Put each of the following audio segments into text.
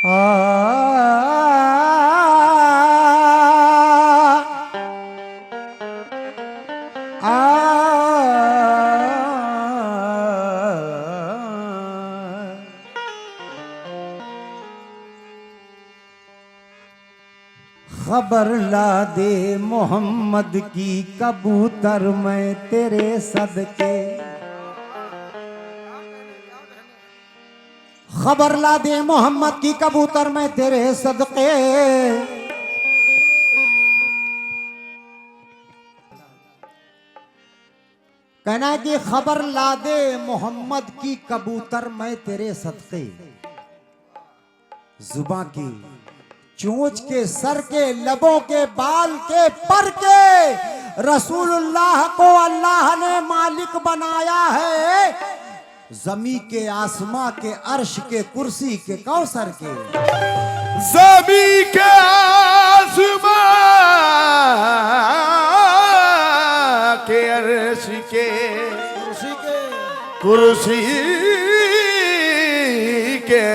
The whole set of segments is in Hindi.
खबर ला दे मोहम्मद की कबूतर मैं तेरे सदके। खबर ला दे मोहम्मद की कबूतर मैं तेरे सदके। कहना है कि खबर ला दे मोहम्मद की कबूतर मैं तेरे सदके। जुबां की, चोंच के, सर के, लबों के, बाल के, पर के रसूलुल्लाह को अल्लाह ने मालिक बनाया है। जमी के, आसमां के, अर्श के, कुर्सी के, कौसर के। जमी के, आसमां के, अर्श के, कुर्सी के।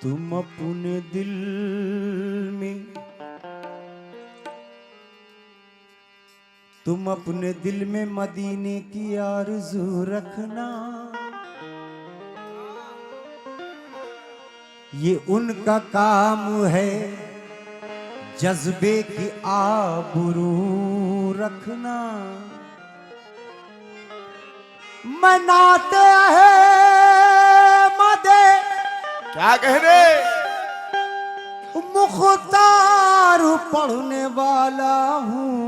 तुम अपने दिल में, तुम अपने दिल में मदीने की आरज़ू रखना। ये उनका काम है, जज्बे की आबरू रखना। मनाते हैं मदे, क्या कह रहे? मुख्तार पढ़ने वाला हूँ।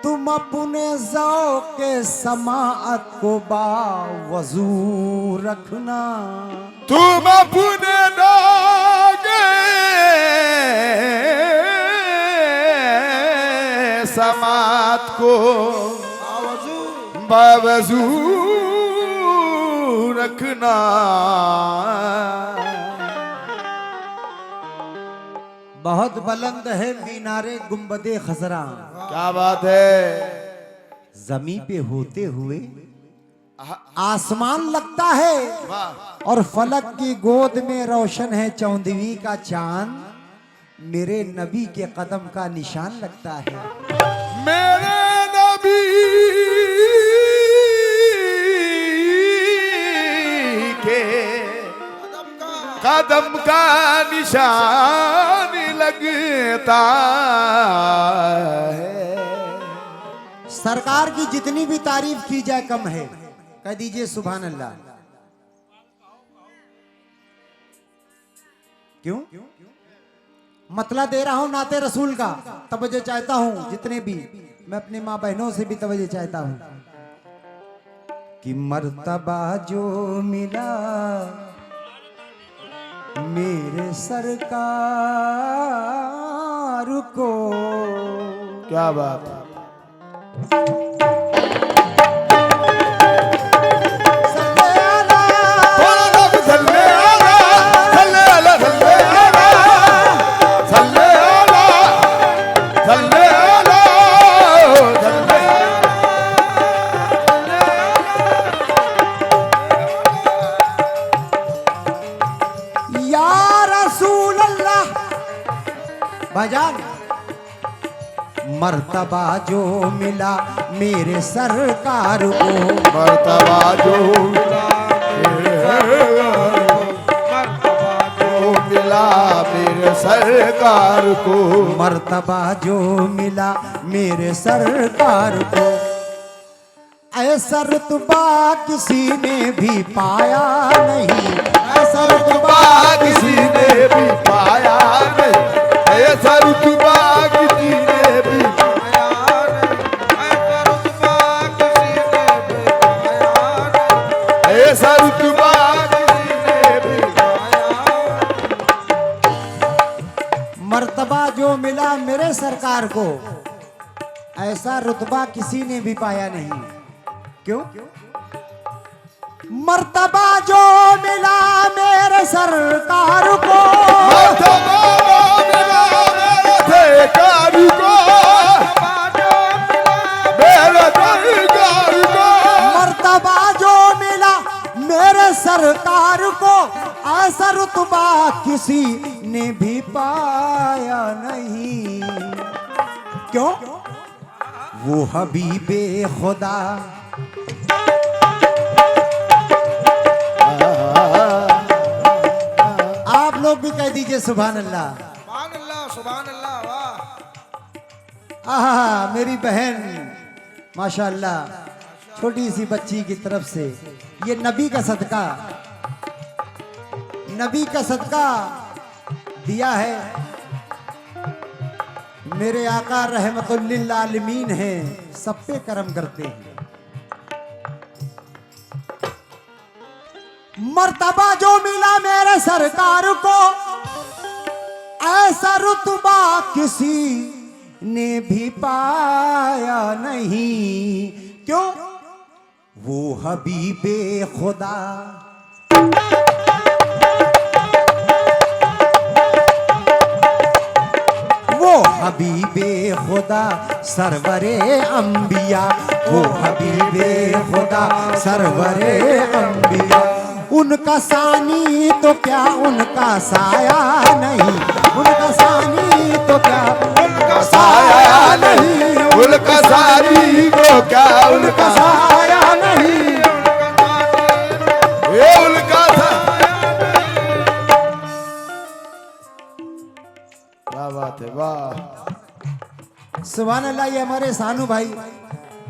तुम अपने ज़ौक़ समाअत को बावज़ू रखना। तुम अपने नागे समाअत को बावज़ू रखना। बहुत बुलंद है मीनारे गुंबदे खजरा। क्या बात है। जमी पे होते हुए आसमान लगता है, और फलक की गोद में रोशन है चौंदवी का चांद। मेरे नबी के कदम का निशान लगता है। मेरे नबी के कदम का निशान लगता है। सरकार की जितनी भी तारीफ की जाए कम है। कह दीजिए सुभान अल्लाह। क्यों? मतला दे रहा हूं नाते रसूल का। तवज्जो चाहता हूं जितने भी, मैं अपनी माँ बहनों से भी तवज्जो चाहता हूं कि मर्तबा जो मिला मेरे सरकार को। क्या बात है। भाईजान, मर्तबा जो मिला मेरे सरकार को। मर्तबा जो मिला, मर्तबा जो मिला मेरे सरकार को। मर्तबा जो मिला मेरे सरकार को। ऐसा रुतबा किसी ने भी पाया नहीं। ऐसा रुतबा किसी ने भी पाया नहीं। ऐसा रुतबा किसी ने भी पाया नहीं। ऐसा रुतबा किसी ने भी पाया नहीं। ऐसा रुतबा किसी ने भी पाया। मर्तबा जो मिला मेरे सरकार को, ऐसा रुतबा किसी ने भी पाया नहीं। क्यों? मर्तबा जो मिला मेरे सरकार को। मर्तबा जो मिला मेरे सरकार को। ऐसा रुतबा किसी ने भी पाया नहीं। क्यों? वो हबीबे खुदा। आप लोग भी कह दीजिए सुभान अल्लाह। सुभान अल्लाह, सुभान अल्लाह, वाह। आहा, मेरी बहन माशाअल्लाह, छोटी सी बच्ची की तरफ से ये नबी का सदका, नबी का सदका दिया है। मेरे आका रहमतुल लिल आलमीन हैं, सब पे करम करते हैं। मर्तबा जो मिला मेरे सरकार को, ऐसा रुतबा किसी ने भी पाया नहीं। क्यों? वो हबीबे खुदा। वो हबीबे खुदा सरवरे अंबिया, वो हबीबे खुदा सरवरे अंबिया। उनका सानी तो क्या उनका साया नहीं, उनका सानी तो क्या उनका साया नहीं, उनका सारी को क्या उनका साया नहीं। ये उनका साया नहीं। क्या बात है, वाह। सुभान अल्लाह। ये हमारे सानू भाई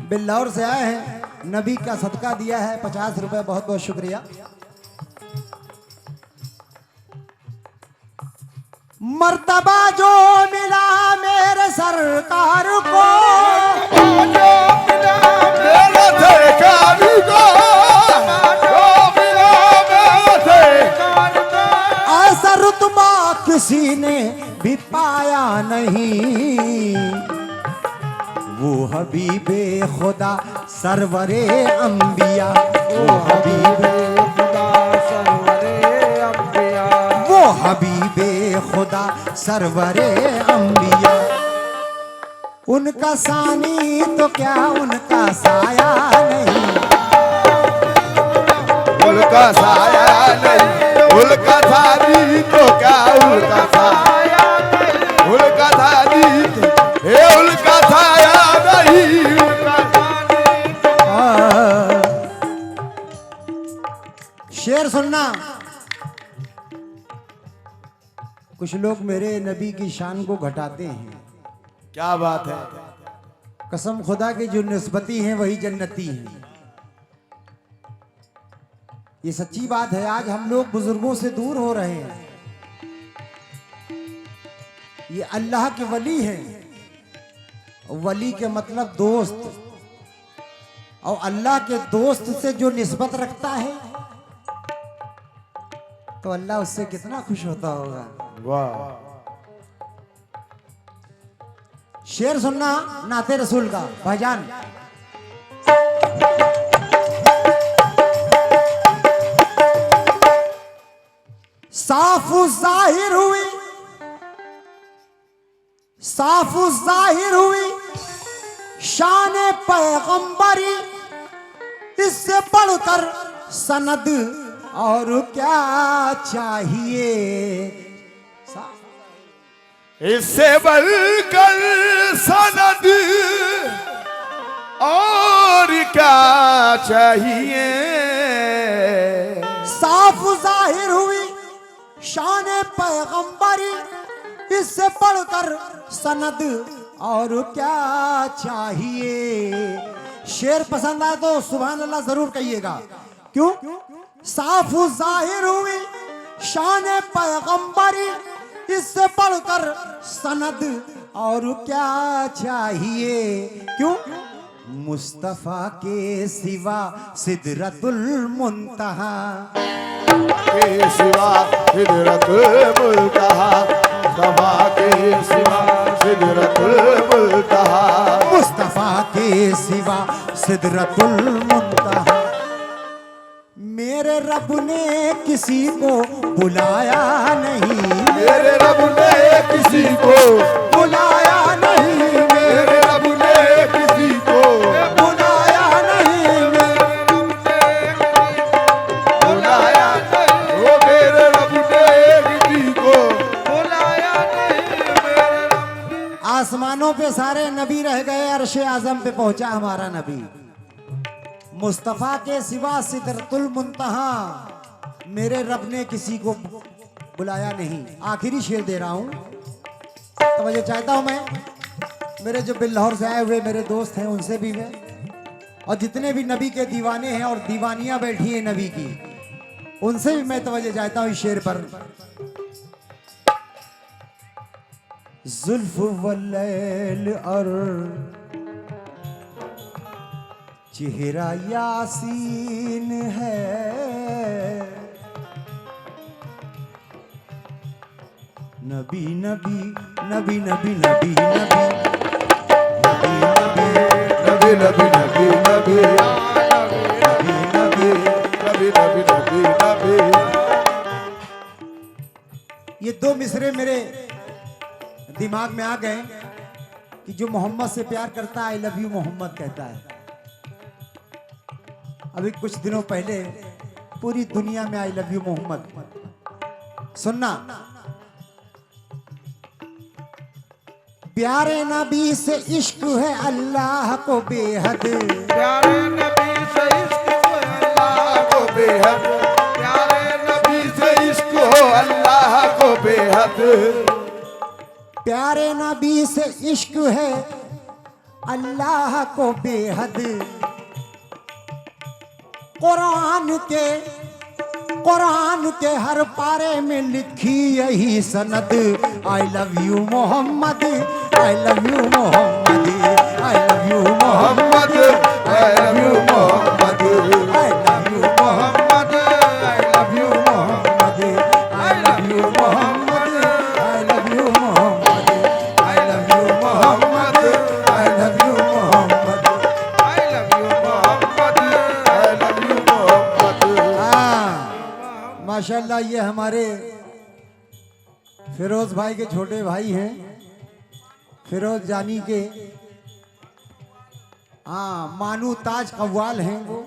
बिल्लौर से आए हैं, नबी का सदका दिया है 50 रुपए, बहुत बहुत शुक्रिया। मर्तबा जो मिला मेरे सरकार को, जो मिला मेरे सरकार को, जो मिला मेरे सरकार को, ऐसा रुतबा किसी ने भी पाया नहीं। वो हबीबे खुदा सरवरे अंबिया, वो हबीबे खुदा सरवरे अंबिया, वो हबीबे खुदा सरवरे अंबिया। उनका सानी तो क्या उनका साया नहीं, उनका साया नहीं, उनका सारी तो क्या उनका साया नहीं, उनका सारी तो हे उनका साया नहीं, उनका सारी तो। शेर सुनना। कुछ लोग मेरे नबी की शान को घटाते हैं। क्या बात है। कसम खुदा की जो निस्बती हैं वही जन्नती हैं। ये सच्ची बात है। आज हम लोग बुजुर्गों से दूर हो रहे हैं। ये अल्लाह के वली हैं। वली के मतलब दोस्त, और अल्लाह के दोस्त से जो निस्बत रखता है तो अल्लाह उससे कितना खुश होता होगा। वाह। शेर सुनना नाते रसूल का भाईजान। साफ जाहिर हुई, साफ जाहिर हुई शान पैगंबरी, इससे बढ़कर सनद और क्या चाहिए। इससे बढ़कर सनद और क्या चाहिए। साफ जाहिर हुई शान पैगंबरी, इससे बढ़कर सनद और क्या चाहिए। शेर पसंद आए तो सुभान अल्लाह जरूर कहिएगा। क्यों? साफ जाहिर हुई शान पैगंबरी, इससे बढ़कर सनद और क्या चाहिए। क्यों? मुस्तफा के सिवा सिदरतुल मुंतहा, के सिवा सिदरतुल मुंतहा, मुस्तफा के सिवा सिदरतुल मुंतहा, मुस्तफा के सिवा सिदरतुल मुंतहा। मेरे रब ने किसी को बुलाया नहीं, मेरे रब ने किसी को बुलाया नहीं, मेरे रब ने किसी को बुलाया नहीं, बुलाया नहीं, वो मेरे रब प्यारे नबी रह गए, अर्श आजम पे पहुंचा हमारा नबी। मुस्तफा के सिवा सिदरतुल मुंतहा मेरे रब ने किसी को बुलाया नहीं। आखिरी शेर दे रहा हूं, तो मुझे चाहता हूं मैं, मेरे जो बिल्लाहौर से आए हुए मेरे दोस्त हैं उनसे भी मैं, और जितने भी नबी के दीवाने हैं और दीवानियां बैठी है नबी की, उनसे भी मैं तवज्जो चाहता हूं इस शेर पर। जुल्फ वल्लैल और चेहरा यासीन है, नबी नबी नबी नबी नबी नबी नबी नबी नबी नबी नबी नबी नबी नबी। ये दो मिसरे मेरे दिमाग में आ गए कि जो मोहम्मद से प्यार करता है आई लव यू मोहम्मद कहता है। अभी कुछ दिनों पहले पूरी दुनिया में आई लव यू मोहम्मद। सुनना, प्यारे नबी से इश्क है अल्लाह को बेहद, प्यारे नबी से इश्क हो अल्लाह को बेहद, प्यारे नबी से इश्क हो अल्लाह को बेहद, प्यारे नबी से इश्क है अल्लाह को बेहद। कुरान के हर पारे में लिखी यही सनद, I love you Muhammad, I love you Muhammad, I love you Muhammad, I love you Muhammad, I love you Muhammad, I love you Muhammad, I love you Muhammad, I love you Muhammad, I love you Muhammad, I love you Muhammad, I love you Muhammad, I love you Muhammad. हाँ, माशाल्लाह ये हमारे फिरोज भाई के छोटे भाई हैं, फिरोज जानी के, हाँ मानू ताज कव्वाल हैं वो,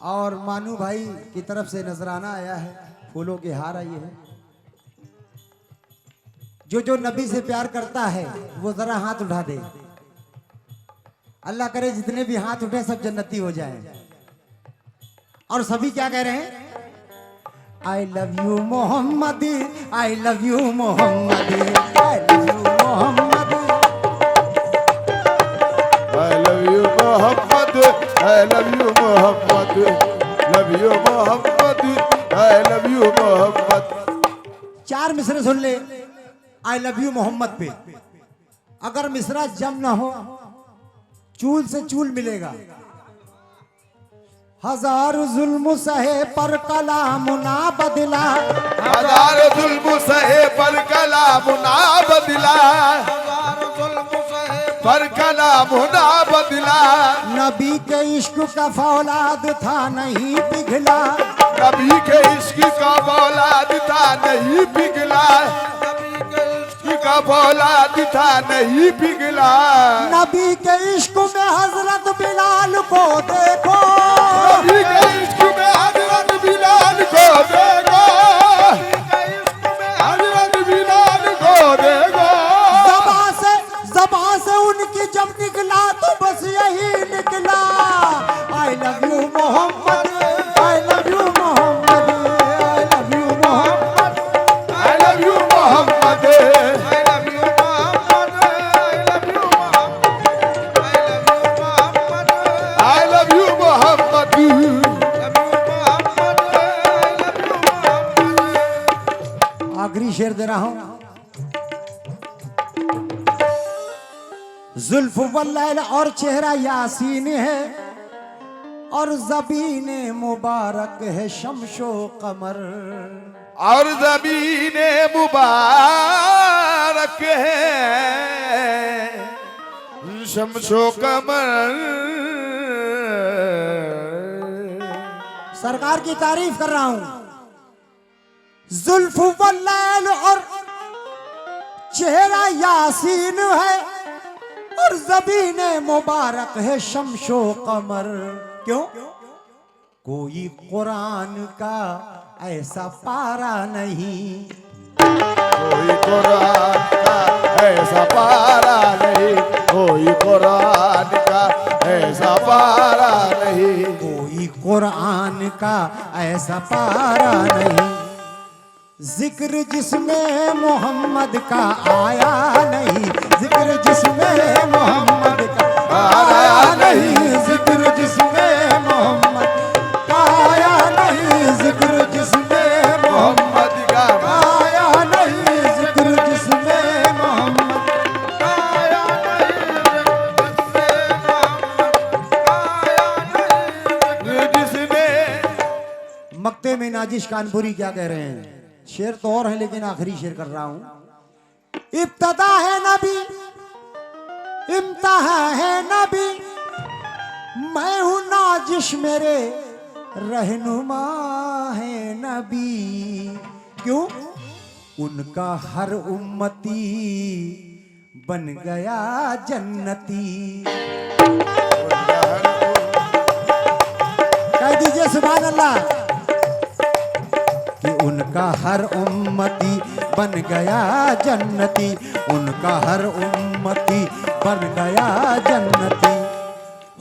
और मानू भाई की तरफ से नजराना आया है, फूलों के हार आए हैं। जो नबी से प्यार करता है वो जरा हाथ उठा दे। अल्लाह करे जितने भी हाथ उठे सब जन्नती हो जाए। और सभी क्या कह रहे हैं? I love you Muhammad, I love you Muhammad, I love you Muhammad, I love you Muhammad, I love you Muhammad, love you Muhammad, I love you Muhammad। चार मिसरे सुन ले आई लव यू मोहम्मद पे। अगर मिसरा जम ना हो चूल से चूल मिलेगा। हजार जुल्म सहे पर कलाम ना बदला, हजार जुल्म सहे पर कलाम ना बदला, हजार जुल्म सहे पर कलाम ना बदला, नबी के इश्क का फौलाद था नहीं पिघला, नबी के इश्क का फौलाद था नहीं पिघला, नबी के इश्क का फौलाद था नहीं पिघला, नबी के इश्क में हजरत बिलाल को देखो, नबी के इश्क में हजरत बिलाल को देखो, नबी के इश्क में हजरत बिलाल को देखो, ज़बां से उनकी जब निकला तो बस यही निकला, I love you Muhammad, I love you Muhammad, I love you Muhammad, I love you Muhammad, I love you Muhammad, I love you Muhammad, I love you Muhammad, I love you Muhammad। आखिरी शेर दे रहा हूं। जुल्फ वल्लैल और चेहरा यासीन है, और ज़बीन मुबारक है शमशो कमर, और ज़मीन मुबारक है शमशो कमर। सरकार की तारीफ कर रहा हूं। जुल्फ वल्लैल और चेहरा यासीन है, और ज़बीन मुबारक है शमशो कमर। क्यों? कोई कुरान का ऐसा पारा नहीं, कोई कुरान का ऐसा पारा नहीं, कोई कुरान का ऐसा पारा नहीं। कोई कुरान का ऐसा पारा नहीं, जिक्र जिसमें मोहम्मद का आया नहीं, जिक्र जिसमें मोहम्मद का आया नहीं, जिक्र जिसमें मोहम्मद का आया नहीं, जिक्र जिसमें मोहम्मद मोहम्मद का आया नहीं, जिक्र जिसमें मोहम्मद। आया नहीं, जिसमें मक्ते में नाजिश कानपुरी क्या कह रहे हैं, शेर तो और है लेकिन आखिरी शेर कर रहा हूं। इब्तदा है नबी, इम्तहा है नबी, मैं हूं नाजिश मेरे रहनुमा है नबी। क्यों? उनका हर उम्मती बन गया जन्नती। कह दीजिए सुभान अल्लाह कि उनका हर उम्मती बन गया जन्नती, उनका हर उम्मती बन गया जन्नती।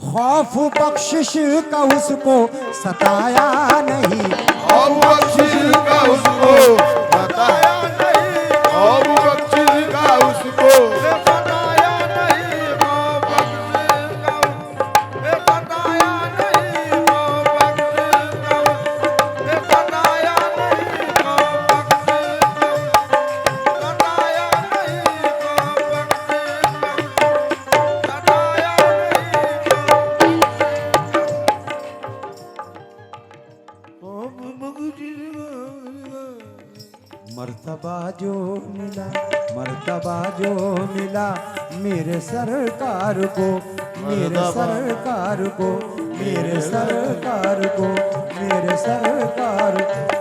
खौफ बख्शिश का उसको सताया नहीं, और बख्शिश का उसको बताया नहीं, और बख्शिश का उसको बताया नहीं, और बख्शिश का बताया नहीं, और बख्शिश का बताया नहीं, और बख्शिश का बताया नहीं, और बख्शिश का बताया मर्तबा जो मिला, मर्तबा जो मिला मेरे सरकार को, मेरे सरकार को, मेरे सरकार को, मेरे सरकार को।